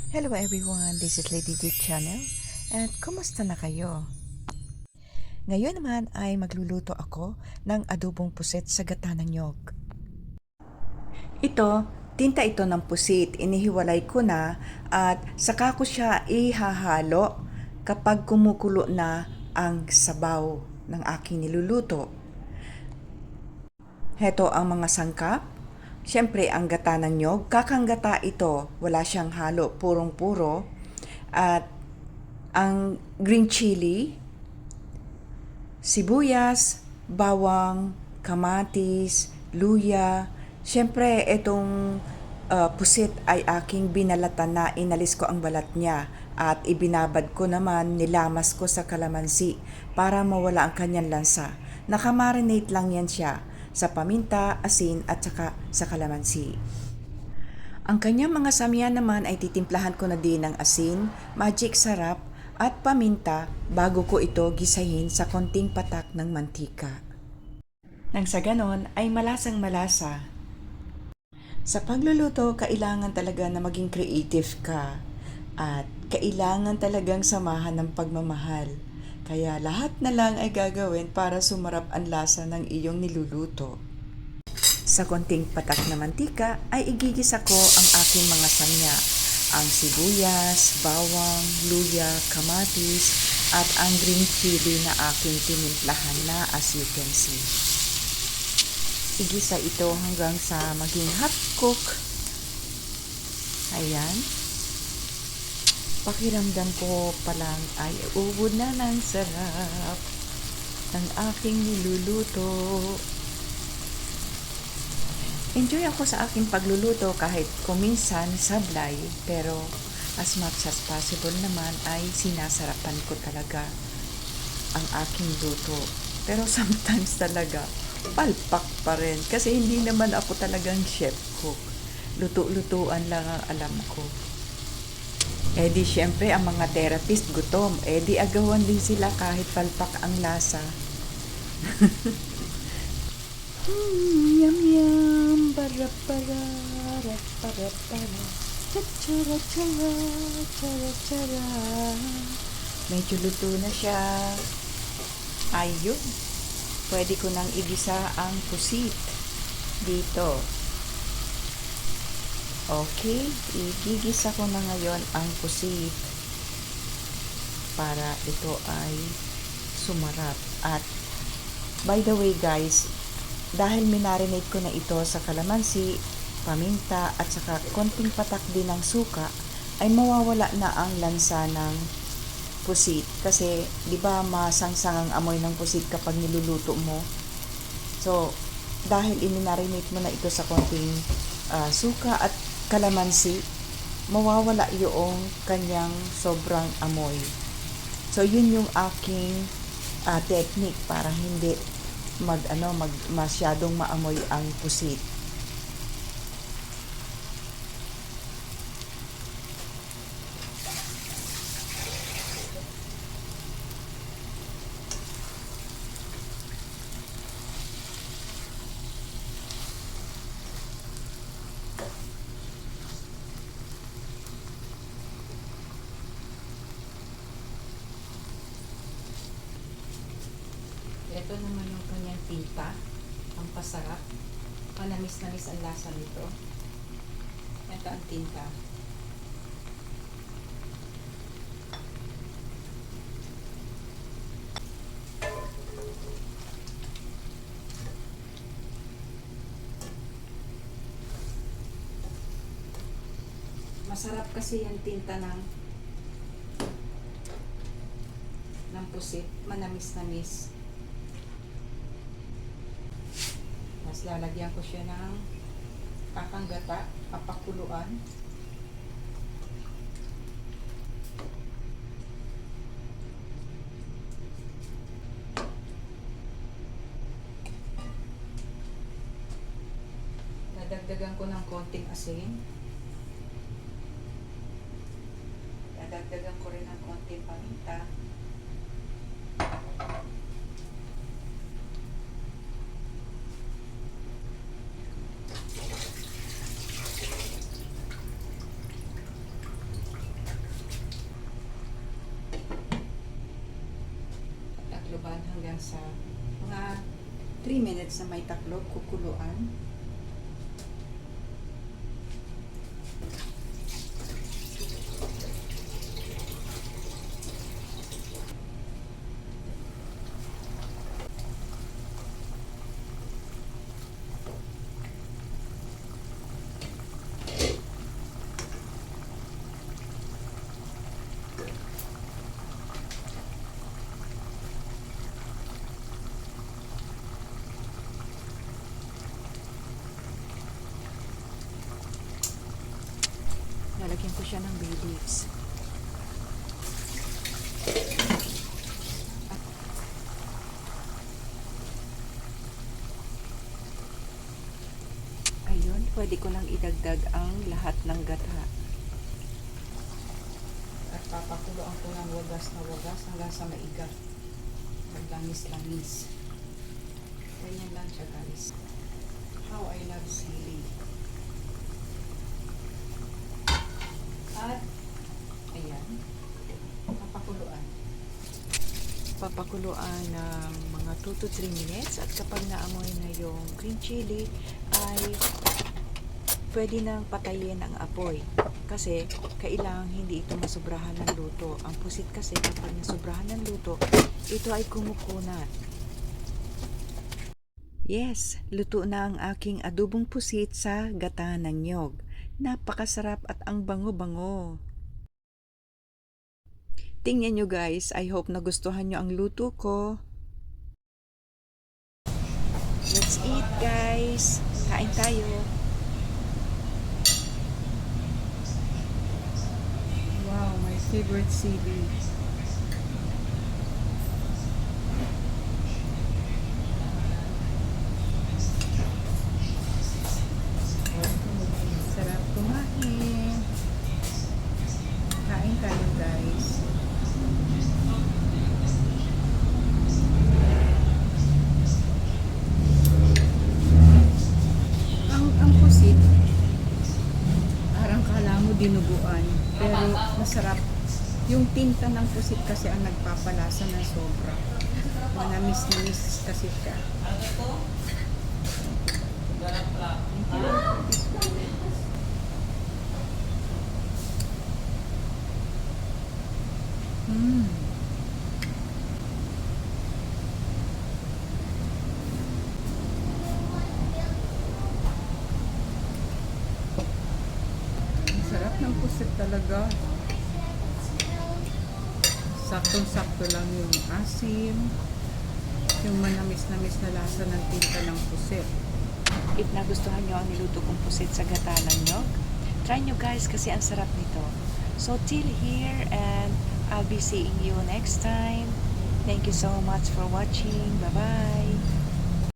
Hello everyone, this is Lady G Channel at kumusta na kayo? Ngayon naman ay magluluto ako ng adobong pusit sa gata ng niyog. Tinta ito ng pusit, inihiwalay ko na at saka ko siya ihahalo kapag kumukulo na ang sabaw ng aking niluluto. Heto ang mga sangkap. Siyempre, ang gata ng niyog, kakanggata ito, wala siyang halo, purong-puro. At ang green chili, sibuyas, bawang, kamatis, luya. Siyempre, itong pusit ay aking binalatan na inalis ko ang balat niya at ibinabad ko naman, nilamas ko sa kalamansi para mawala ang kanyang lansa. Nakamarinate lang yan siya sa paminta, asin at saka sa kalamansi. Ang kanyang mga samian naman ay titimplahan ko na din ng asin, magic sarap at paminta bago ko ito gisahin sa konting patak ng mantika. Nang sa ganon ay malasang malasa. Sa pagluluto, kailangan talaga na maging creative ka at kailangan talagang samahan ng pagmamahal. Kaya lahat na lang ay gagawin para sumarap ang lasa ng iyong niluluto. Sa konting patak na mantika ay igigisa ko ang aking mga samya. Ang sibuyas, bawang, luya, kamatis at ang green chili na aking tinimplahan na as you can see. Igisa ito hanggang sa maging hot cook. Ayan. Pakiramdam ko pa lang ay ubod na ng sarap ng aking niluluto. Enjoy ako sa aking pagluluto kahit kuminsan sablay, pero as much as possible naman ay sinasarapan ko talaga ang aking luto. Pero sometimes talaga, palpak pa rin kasi hindi naman ako talagang chef cook. Luto-lutuan lang ang alam ko. Eh di syempre ang mga therapist gutom, eh di agawan din sila kahit palpak ang lasa. Yum yum, para para, para para, chara chara, chara chara. Medyo luto na siya. Ayun, pwede ko nang igisa ang pusit dito. Okay, igigisa ko na ngayon ang pusit para ito ay sumarap. At by the way guys, dahil minarinate ko na ito sa kalamansi, paminta at saka konting patak din ng suka, ay mawawala na ang lansa ng pusit. Kasi, di ba masangsang ang amoy ng pusit kapag niluluto mo? So, dahil iminarinate mo na ito sa konting suka at kalamansi, mawawala yung kanyang sobrang amoy. So, yun yung aking technique para hindi masyadong maamoy ang pusit. Ito naman yung kanyang tinta, ang pasarap. Manamis-namis ang lasa nito. Ito ang tinta. Masarap kasi yung tinta ng pusit. Manamis-namis. Mas lalagyan ko siya ng kakanggata, papakuluan. Dadagdagan ko ng konting asin. Dadagdagan ko rin ng konting paminta. lasa. Mga 3 minutes na may taklob, kukuluan. Lalagyan ko siya ng bay leaves. Ayun, pwede ko nang idagdag ang lahat ng gata. At papakuloan ko ng wagas na wagas hanggang sa maiga. Maglangis-langis. Ganyan lang siya, guys. How I love sili. At, ayan, papakuluan. Papakuluan ng mga 2 to 3 minutes at kapag naamoy na yung green chili ay pwede nang patayin ang apoy kasi kailangang hindi ito masobrahan ng luto. Ang pusit kasi kapag nasobrahan ng luto, ito ay kumukunat. Yes, luto na ang aking adobong pusit sa gata ng niyog. Napakasarap at ang bango-bango. Tingnan nyo guys, I hope nagustuhan nyo ang luto ko. Let's eat guys! Kain tayo! Wow, my favorite sili. Sarap kumain. Kain tayo guys. Ang pusit, parang kala mo dinuguan, pero masarap. Yung tinta ng pusit kasi ang nagpapalasa ng sobra. Manamis-namis kasi siya. Ang sarap ng pusit talaga. Saktong-sakto lang yung asim, yung manamis-namis na lasa ng tinta ng pusit. If nagustuhan nyo ang niluto kong pusit sa gata ng nyog, try nyo guys kasi ang sarap nito. So till here and I'll be seeing you next time. Thank you so much for watching. Bye-bye!